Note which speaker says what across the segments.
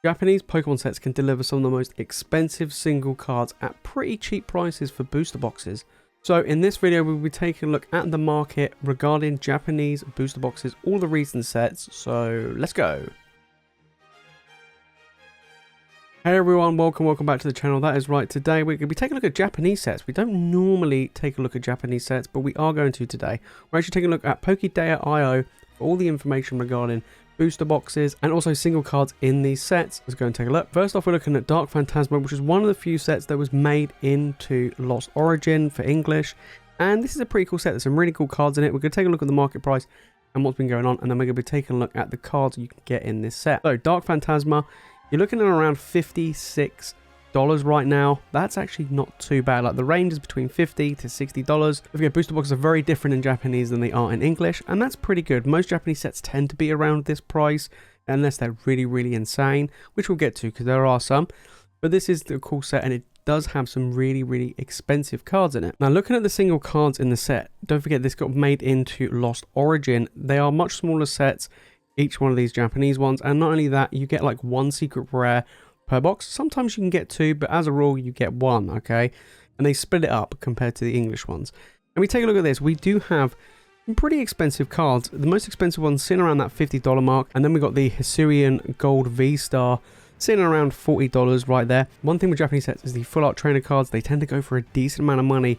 Speaker 1: Japanese Pokemon sets can deliver some of the most expensive single cards at pretty cheap prices for booster boxes. So in this video we'll be taking a look at the market regarding Japanese booster boxes, all the recent sets, so let's go. Hey everyone, welcome back to the channel. That is right, today we're going to be taking a look at Japanese sets. We don't normally take a look at Japanese sets, but we are going to today. We're actually taking a look at PokeJace for all the information regarding booster boxes and also single cards in these sets. Let's go and take a look. First off, we're looking at Dark Phantasma, which is one of the few sets that was made into Lost Origin for English, and this is a pretty cool set. There's some really cool cards in it. We're going to take a look at the market price and what's been going on, and then we're going to be taking a look at the cards you can get in this set. So Dark Phantasma, you're looking at around $56 right now. That's actually not too bad. Like, the range is between $50 to $60. Don't forget, booster boxes are very different in Japanese than they are in English, and that's pretty good. Most Japanese sets tend to be around this price unless they're really insane, which we'll get to because there are some. But this is the cool set, and it does have some really expensive cards in it. Now, looking at the single cards in the set, don't forget this got made into Lost Origin. They are much smaller sets, each one of these Japanese ones, and not only that, you get like one secret rare per box. Sometimes you can get two, but as a rule you get one, okay? And they split it up compared to the English ones. And we take a look at this. We do have some pretty expensive cards. The most expensive one's sitting around that $50 mark, and then we got the Hisuian Gold V-Star sitting around $40 right there. One thing with Japanese sets is the full art trainer cards, they tend to go for a decent amount of money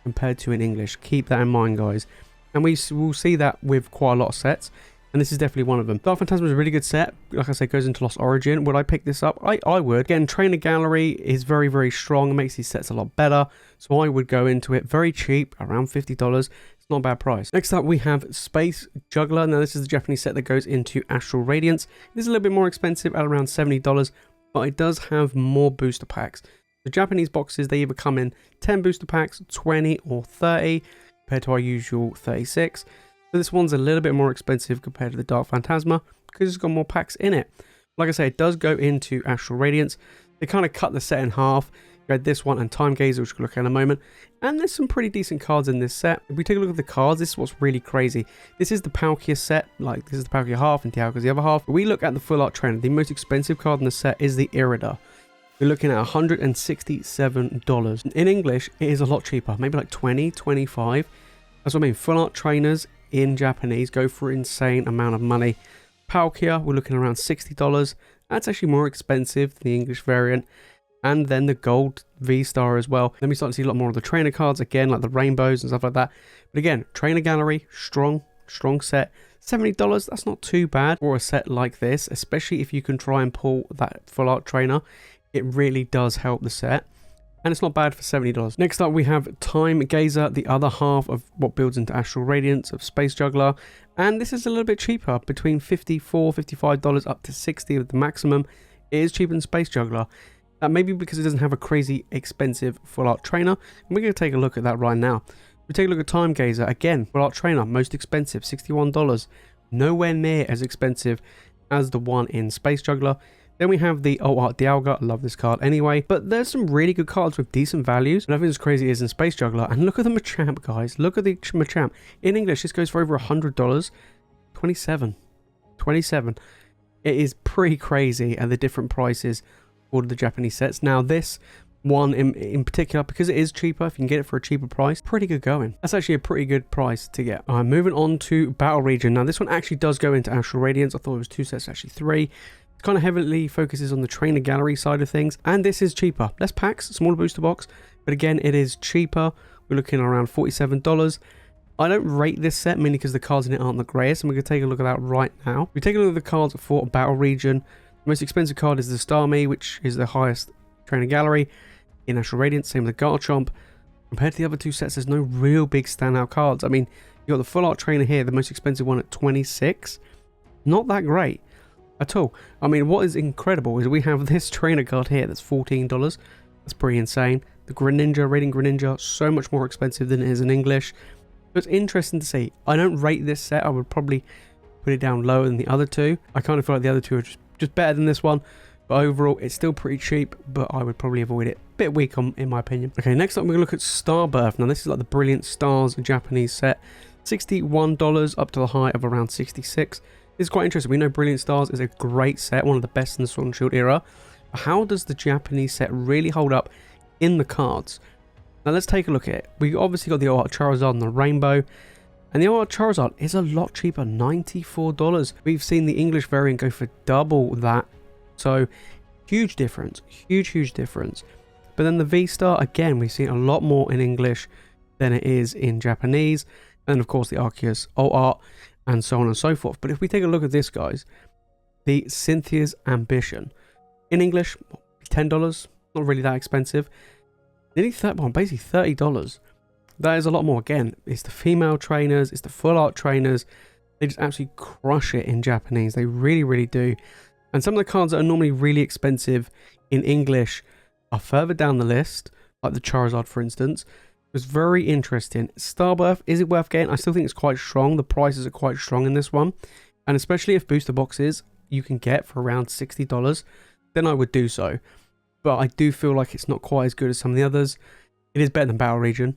Speaker 1: compared to in English. Keep that in mind, guys. And we will see that with quite a lot of sets, and this is definitely one of them. Dark Phantasma is a really good set. Like I said, goes into Lost Origin. Would I pick this up? I would. Again, Trainer Gallery is very strong. It makes these sets a lot better. So I would go into it. Very cheap, around $50. It's not a bad price. Next up, we have Space Juggler. Now, this is the Japanese set that goes into Astral Radiance. This is a little bit more expensive at around $70, but it does have more booster packs. The Japanese boxes, they either come in 10 booster packs, 20 or 30, compared to our usual 36. So this one's a little bit more expensive compared to the Dark Phantasma because it's got more packs in it. Like I say, it does go into Astral Radiance. They kind of cut the set in half. You had this one and Time Gazer, which we'll look at in a moment. And there's some pretty decent cards in this set. If we take a look at the cards, this is what's really crazy. This is the Palkia set. Like, this is the Palkia half and Dialga's the other half. If we look at the full art trainer, the most expensive card in the set is the Irida. We're looking at $167. In English, it is a lot cheaper. Maybe like 20, 25. That's what I mean. Full art trainers in Japanese go for an insane amount of money. Palkia, we're looking around $60. That's actually more expensive than the English variant. And then the Gold V-Star as well. Then we start to see a lot more of the trainer cards again, like the rainbows and stuff like that. But again, Trainer Gallery, strong set. $70, that's not too bad for a set like this, especially if you can try and pull that full art trainer. It really does help the set. And it's not bad for $70. Next up, we have Time Gazer, the other half of what builds into Astral Radiance of Space Juggler. And this is a little bit cheaper, between $54, $55 up to $60 with the maximum. It is cheaper than Space Juggler. That may be because it doesn't have a crazy expensive full art trainer. And we're going to take a look at that right now. We take a look at Time Gazer. Again, full art trainer, most expensive, $61. Nowhere near as expensive as the one in Space Juggler. Then we have the Art Dialga. I love this card anyway. But there's some really good cards with decent values. Nothing as crazy as in Space Juggler. And look at the Machamp, guys. Look at the Machamp. In English, this goes for over $100. 27. It is pretty crazy at the different prices for the Japanese sets. Now, this one in particular, because it is cheaper, if you can get it for a cheaper price, pretty good going. That's actually a pretty good price to get. Moving on to Battle Region. Now, this one actually does go into Astral Radiance. I thought it was 2 sets, actually 3. Kind of heavily focuses on the Trainer Gallery side of things, and this is cheaper. Less packs, smaller booster box, but again, it is cheaper. We're looking around $47. I don't rate this set, mainly because the cards in it aren't the greatest, and we're going to take a look at that right now. We take a look at the cards for Battle Region. The most expensive card is the Starmie, which is the highest Trainer Gallery in Astral Radiance, same with the Garchomp. Compared to the other two sets, there's no real big standout cards. I mean, you got the Full Art Trainer here, the most expensive one at $26. Not that great at all. I mean, what is incredible is we have this trainer card here that's $14. That's pretty insane. The Greninja, Rating Greninja, so much more expensive than it is in English. So it's interesting to see. I don't rate this set. I would probably put it down lower than the other two. I kind of feel like the other two are just better than this one. But overall, it's still pretty cheap, but I would probably avoid it. Bit weak in my opinion. Okay, next up we're going to look at Starbirth. Now, this is like the Brilliant Stars Japanese set. $61 up to the high of around $66. This is quite interesting. We know Brilliant Stars is a great set, one of the best in the Sword and Shield era. But how does the Japanese set really hold up in the cards? Now let's take a look at it. We obviously got the Art Charizard and the Rainbow. And the Art Charizard is a lot cheaper, $94. We've seen the English variant go for double that. So huge difference, huge difference. But then the V-Star, again, we've seen a lot more in English than it is in Japanese. And of course the Arceus, Alt Art, and so on and so forth. But if we take a look at this, guys, the Cynthia's Ambition. In English, $10, not really that expensive. Nearly basically $30. That is a lot more. Again, it's the female trainers, it's the full art trainers. They just absolutely crush it in Japanese. They really do. And some of the cards that are normally really expensive in English are further down the list, like the Charizard, for instance. It was very interesting. Starbirth, is it worth getting? I still think it's quite strong. The prices are quite strong in this one. And especially if booster boxes you can get for around $60, then I would do so. But I do feel like it's not quite as good as some of the others. It is better than Battle Region.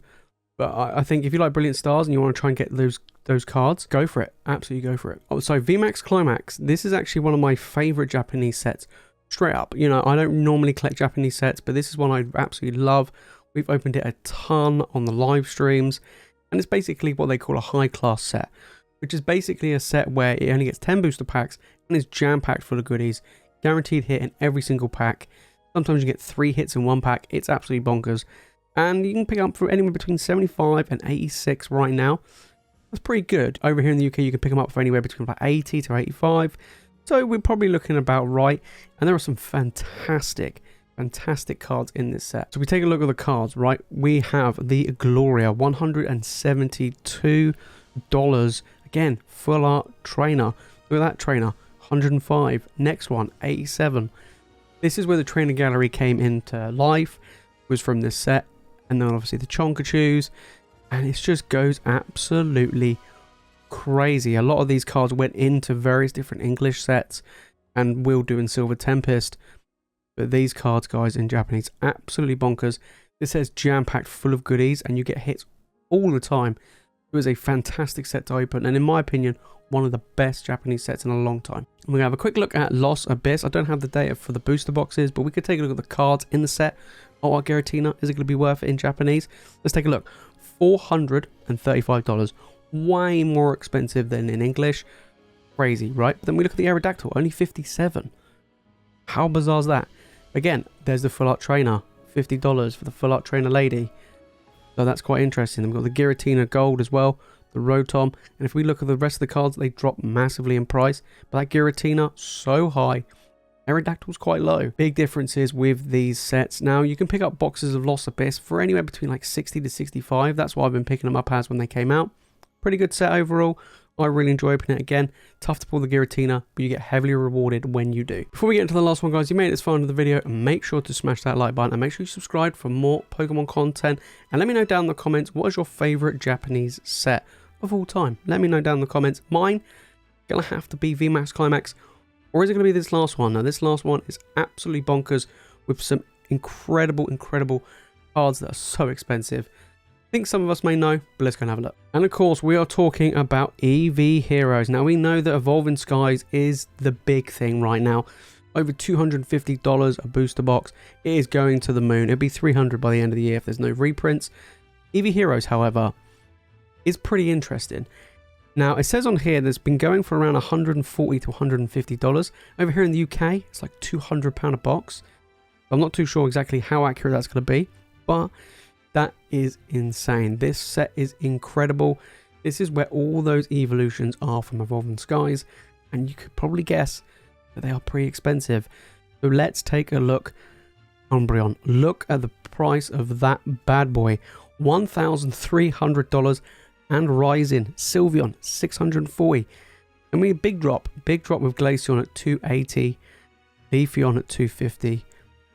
Speaker 1: But I think if you like Brilliant Stars and you want to try and get those cards, go for it. Absolutely go for it. Oh, so Vmax Climax. This is actually one of my favorite Japanese sets. Straight up. You know, I don't normally collect Japanese sets, but this is one I absolutely love. We've opened it a ton on the live streams. And it's basically what they call a high class set, which is basically a set where it only gets 10 booster packs and is jam-packed full of goodies. Guaranteed hit in every single pack. Sometimes you get 3 hits in one pack. It's absolutely bonkers. And you can pick up for anywhere between 75 and 86 right now. That's pretty good. Over here in the UK, you can pick them up for anywhere between about 80 to 85. So we're probably looking about right. And there are some fantastic cards in this set. So we take a look at the cards, right? We have the Gloria, $172. Again, full art trainer. Look at that trainer, 105. Next one, 87. This is where the trainer gallery came into life. It was from this set. And then obviously the Chonkachus. And it just goes absolutely crazy. A lot of these cards went into various different English sets and will do in Silver Tempest. But these cards, guys, in Japanese, absolutely bonkers. This says jam-packed full of goodies and you get hits all the time. It was a fantastic set to open. And in my opinion, one of the best Japanese sets in a long time. We're going to have a quick look at Lost Abyss. I don't have the data for the booster boxes, but we could take a look at the cards in the set. Oh, Giratina, is it going to be worth it in Japanese? Let's take a look. $435. Way more expensive than in English. Crazy, right? But then we look at the Aerodactyl, only $57. How bizarre is that? Again, there's the full art trainer. $50 for the full art trainer lady. So that's quite interesting. Then we've got the Giratina Gold as well. The Rotom. And if we look at the rest of the cards, they drop massively in price. But that Giratina, so high. Aerodactyl's quite low. Big differences with these sets. Now, you can pick up boxes of Lost Abyss for anywhere between like 60 to 65. That's what I've been picking them up as when they came out. Pretty good set overall. I really enjoy opening it again. Tough to pull the Giratina, but you get heavily rewarded when you do. Before we get into the last one, guys, you made it this far into the video, make sure to smash that like button and make sure you subscribe for more Pokemon content. And let me know down in the comments, what is your favorite Japanese set of all time? Let me know down in the comments. Mine, gonna have to be Vmax Climax. Or is it going to be this last one? Now, this last one is absolutely bonkers with some incredible cards that are so expensive. I think some of us may know, but let's go and have a look. And of course, we are talking about Eevee Heroes. Now, we know that Evolving Skies is the big thing right now. Over $250 a booster box. It is going to the moon. It'll be $300 by the end of the year if there's no reprints. Eevee Heroes, however, is pretty interesting. Now, it says on here that's been going for around $140 to $150. Over here in the UK, it's like £200 a box. I'm not too sure exactly how accurate that's going to be, but that is insane. This set is incredible. This is where all those evolutions are from Evolving Skies, and you could probably guess that they are pretty expensive. So let's take a look. Umbreon. Look at the price of that bad boy. $1,300. And Rising, Sylveon, $640. And we big drop with Glaceon at $280, Leafeon at $250.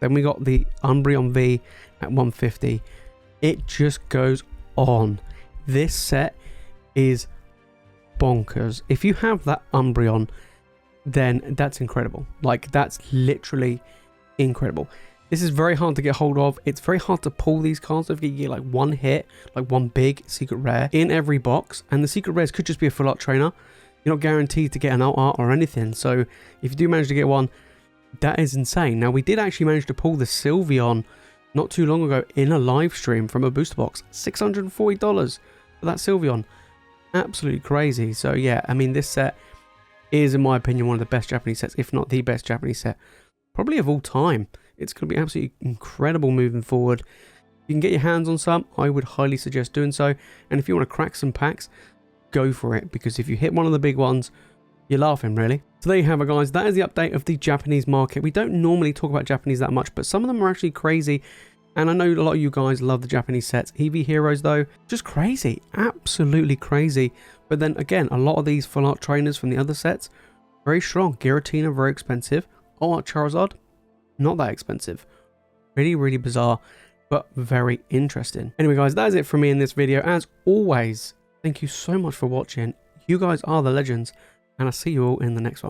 Speaker 1: Then we got the Umbreon V at $150. It just goes on. This set is bonkers. If you have that Umbreon, then that's incredible. Like, that's literally incredible. This is very hard to get hold of. It's very hard to pull these cards. If you get like one hit, like one big secret rare in every box, and the secret rares could just be a full art trainer. You're not guaranteed to get an alt art or anything. So if you do manage to get one, that is insane. Now, we did actually manage to pull the Sylveon not too long ago in a live stream from a booster box. $640 for that Sylveon. Absolutely crazy. So yeah, I mean, this set is, in my opinion, one of the best Japanese sets, if not the best Japanese set, probably of all time. It's going to be absolutely incredible moving forward. If you can get your hands on some, I would highly suggest doing so. And if you want to crack some packs, go for it, because if you hit one of the big ones, you're laughing, really. So there you have it, guys. That is the update of the Japanese market. We don't normally talk about Japanese that much, but some of them are actually crazy. And I know a lot of you guys love the Japanese sets. Eevee Heroes, though, just crazy. Absolutely crazy. But then again, a lot of these full art trainers from the other sets, very strong. Giratina, very expensive. Alt art Charizard, not that expensive. Really, really bizarre, but very interesting. Anyway, guys, that is it from me in this video. As always, thank you so much for watching. You guys are the legends, and I'll see you all in the next one.